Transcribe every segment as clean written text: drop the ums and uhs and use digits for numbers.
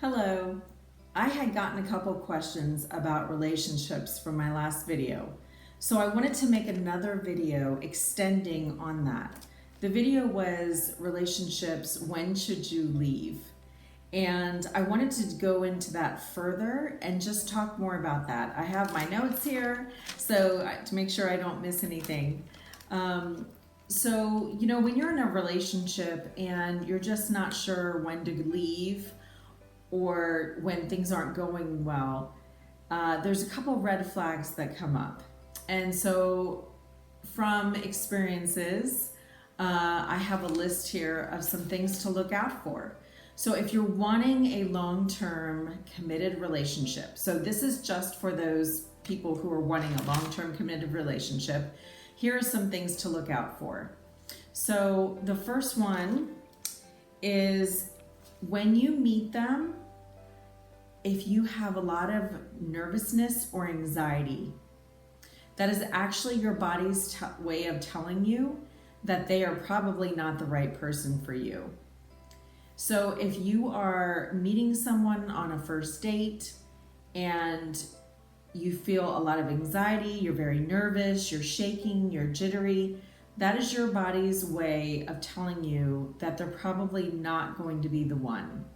Hello. I had gotten a couple questions about relationships from my last video, so I wanted to make another video extending on that. The video was relationships, when should you leave? And I wanted to go into that further and just talk more about that. I have my notes here so to make sure I don't miss anything. When you're in a relationship and you're just not sure when to leave, or when things aren't going well, there's a couple red flags that come up. And so from experiences, I have a list here of some things to look out for. So if you're wanting a long-term committed relationship, so this is just for those people who are wanting a long-term committed relationship, here are some things to look out for. So the first one is when you meet them, if you have a lot of nervousness or anxiety, that is actually your body's way of telling you that they are probably not the right person for you. So if you are meeting someone on a first date and you feel a lot of anxiety, you're very nervous, you're shaking, you're jittery, that is your body's way of telling you that they're probably not going to be the one.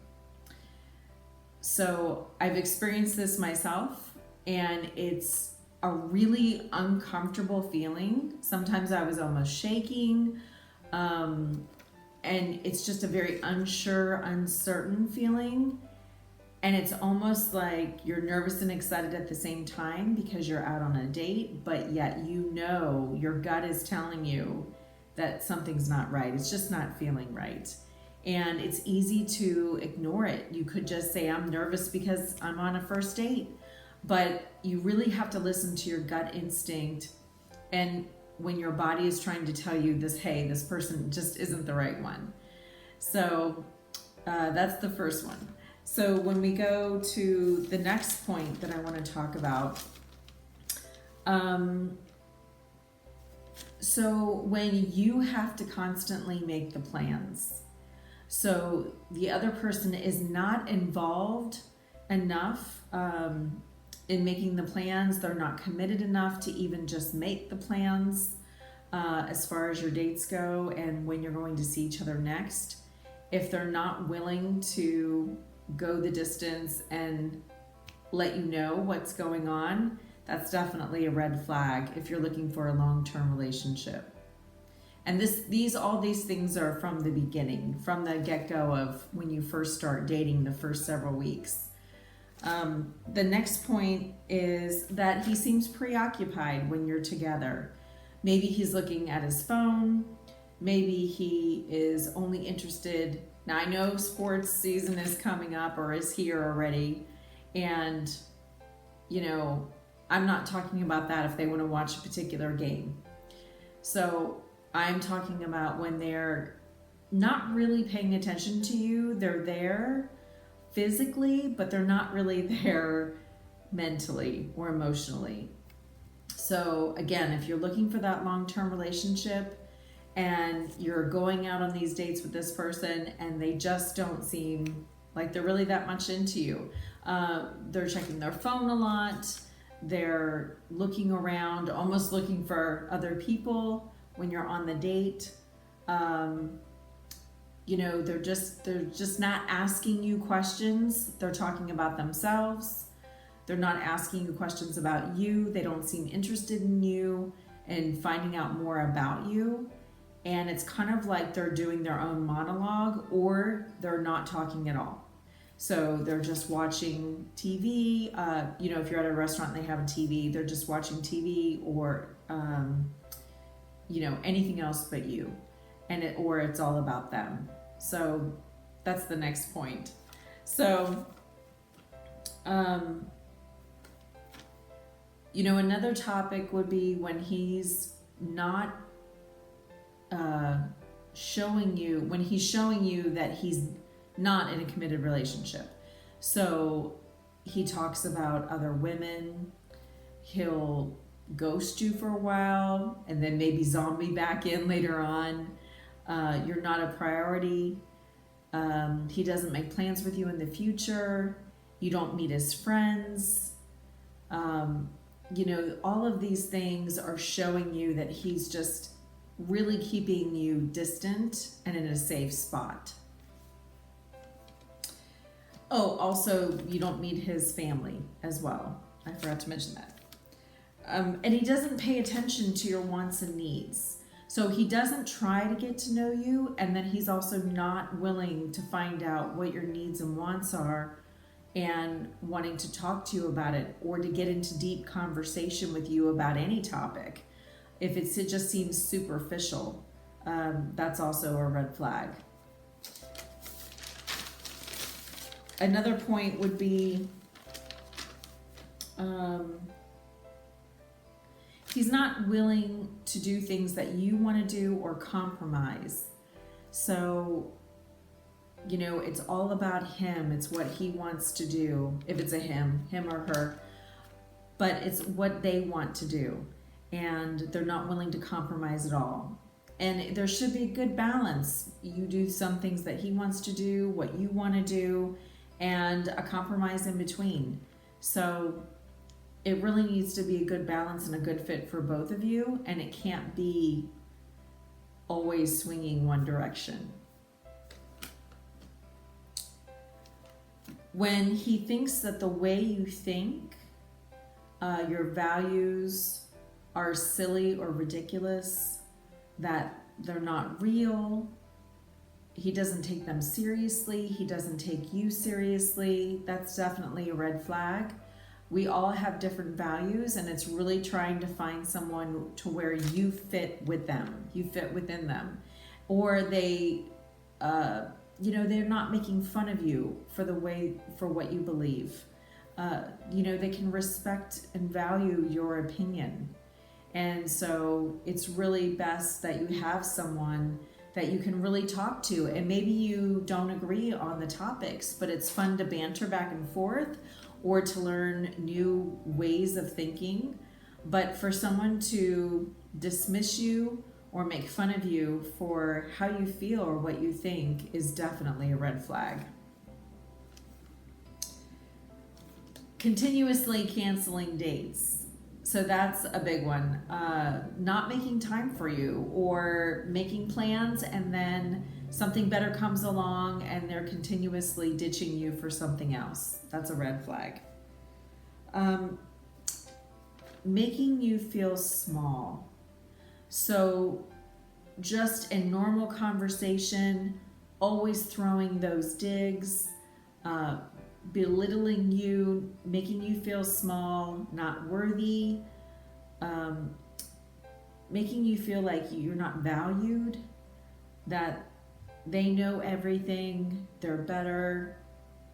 So I've experienced this myself, and it's a really uncomfortable feeling. Sometimes I was almost shaking, and it's just a very unsure, uncertain feeling. And it's almost like you're nervous and excited at the same time because you're out on a date, but yet your gut is telling you that something's not right. It's just not feeling right. And it's easy to ignore it. You could just say, I'm nervous because I'm on a first date. But you really have to listen to your gut instinct. And when your body is trying to tell you hey, this person just isn't the right one. So that's the first one. So when we go to the next point that I want to talk about, so when you have to constantly make the plans, so the other person is not involved enough in making the plans. They're not committed enough to even just make the plans as far as your dates go and when you're going to see each other next. If they're not willing to go the distance and let you know what's going on, that's definitely a red flag if you're looking for a long-term relationship. And all these things are from the beginning, from the get-go of when you first start dating, the first several weeks. The next point is that he seems preoccupied when you're together. Maybe he's looking at his phone. Maybe he is only interested. Now I know sports season is coming up or is here already. And, I'm not talking about that if they want to watch a particular game. So I'm talking about when they're not really paying attention to you. They're there physically, but they're not really there mentally or emotionally. So again, if you're looking for that long-term relationship and you're going out on these dates with this person and they just don't seem like they're really that much into you, they're checking their phone a lot, they're looking around, almost looking for other people when you're on the date, they're just not asking you questions. They're talking about themselves. They're not asking you questions about you. They don't seem interested in you and finding out more about you. And it's kind of like they're doing their own monologue, or they're not talking at all. So they're just watching TV. If you're at a restaurant and they have a TV, they're just watching TV, or anything else but you, or it's all about them. So that's the next point. So, another topic would be when he's not showing you that he's not in a committed relationship. So he talks about other women. He'll ghost you for a while and then maybe zombie back in later on. You're not a priority. He doesn't make plans with you in the future. You don't meet his friends. All of these things are showing you that he's just really keeping you distant and in a safe spot. Oh, also, you don't meet his family as well. I forgot to mention that. And he doesn't pay attention to your wants and needs. So he doesn't try to get to know you, and then he's also not willing to find out what your needs and wants are and wanting to talk to you about it or to get into deep conversation with you about any topic. If it just seems superficial, that's also a red flag. Another point would be he's not willing to do things that you want to do or compromise. So, it's all about him. It's what he wants to do, if it's a him or her. But it's what they want to do. And they're not willing to compromise at all. And there should be a good balance. You do some things that he wants to do, what you want to do, and a compromise in between. So it really needs to be a good balance and a good fit for both of you, and it can't be always swinging one direction. When he thinks that the way you think, your values are silly or ridiculous, that they're not real, he doesn't take them seriously, he doesn't take you seriously, that's definitely a red flag. We all have different values, and it's really trying to find someone to where you fit with them, you fit within them. Or they're not making fun of you for what you believe. They can respect and value your opinion. And so it's really best that you have someone that you can really talk to. And maybe you don't agree on the topics, but it's fun to banter back and forth or to learn new ways of thinking. But for someone to dismiss you or make fun of you for how you feel or what you think is definitely a red flag. Continuously canceling dates. So that's a big one. Not making time for you or making plans and then something better comes along and they're continuously ditching you for something else. That's a red flag. Making you feel small. So just in normal conversation, always throwing those digs, belittling you, making you feel small, not worthy, making you feel like you're not valued, that they know everything, they're better,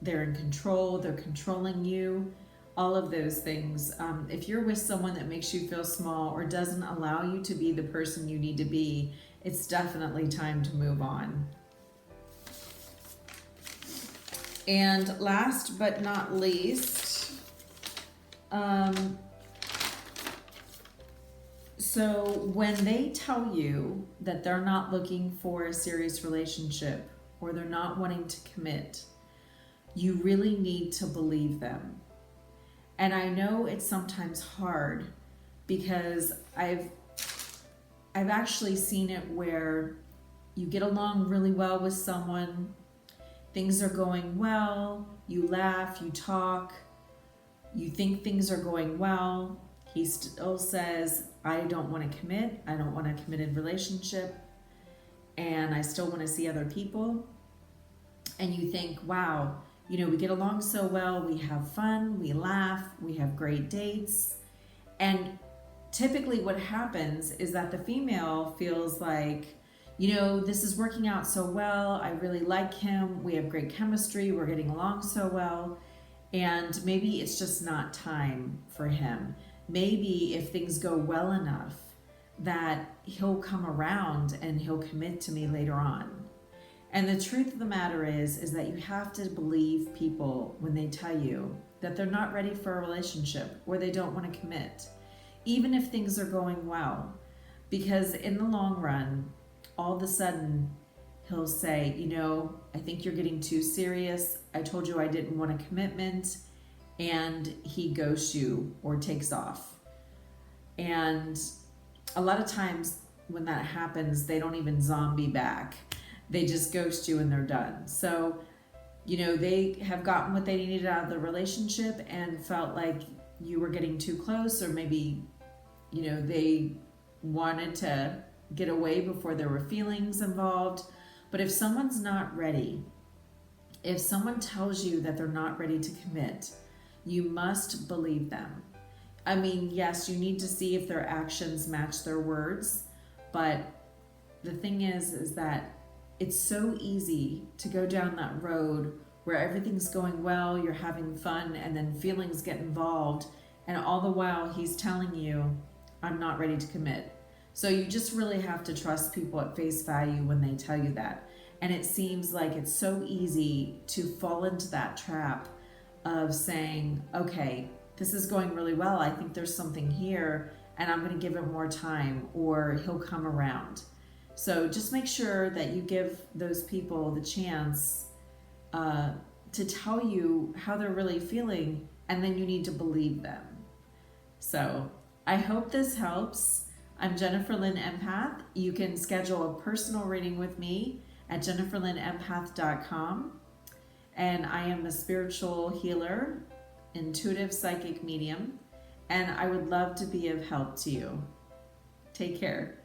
they're in control, they're controlling you, all of those things. If you're with someone that makes you feel small or doesn't allow you to be the person you need to be, it's definitely time to move on. And last but not least, so when they tell you that they're not looking for a serious relationship or they're not wanting to commit, you really need to believe them. And I know it's sometimes hard because I've actually seen it where you get along really well with someone, things are going well, you laugh, you talk, you think things are going well. He still says, I don't want to commit, I don't want a committed relationship, and I still want to see other people. And you think, wow, we get along so well, we have fun, we laugh, we have great dates. And typically what happens is that the female feels like, this is working out so well, I really like him, we have great chemistry, we're getting along so well, and maybe it's just not time for him. Maybe if things go well enough that he'll come around and he'll commit to me later on. And the truth of the matter is that you have to believe people when they tell you that they're not ready for a relationship or they don't want to commit, even if things are going well. Because in the long run, all of a sudden, he'll say, I think you're getting too serious. I told you I didn't want a commitment. And he ghosts you or takes off. And a lot of times when that happens, they don't even zombie back. They just ghost you and they're done. So, they have gotten what they needed out of the relationship and felt like you were getting too close, or maybe, they wanted to get away before there were feelings involved. But if someone's not ready, if someone tells you that they're not ready to commit, you must believe them. I mean, yes, you need to see if their actions match their words, but the thing is that it's so easy to go down that road where everything's going well, you're having fun, and then feelings get involved, and all the while he's telling you, I'm not ready to commit. So you just really have to trust people at face value when they tell you that. And it seems like it's so easy to fall into that trap of saying, okay, this is going really well. I think there's something here and I'm going to give it more time, or he'll come around. So just make sure that you give those people the chance to tell you how they're really feeling, and then you need to believe them. So I hope this helps. I'm Jennifer Lynn Empath. You can schedule a personal reading with me at jenniferlynnempath.com. And I am a spiritual healer, intuitive psychic medium, and I would love to be of help to you. Take care.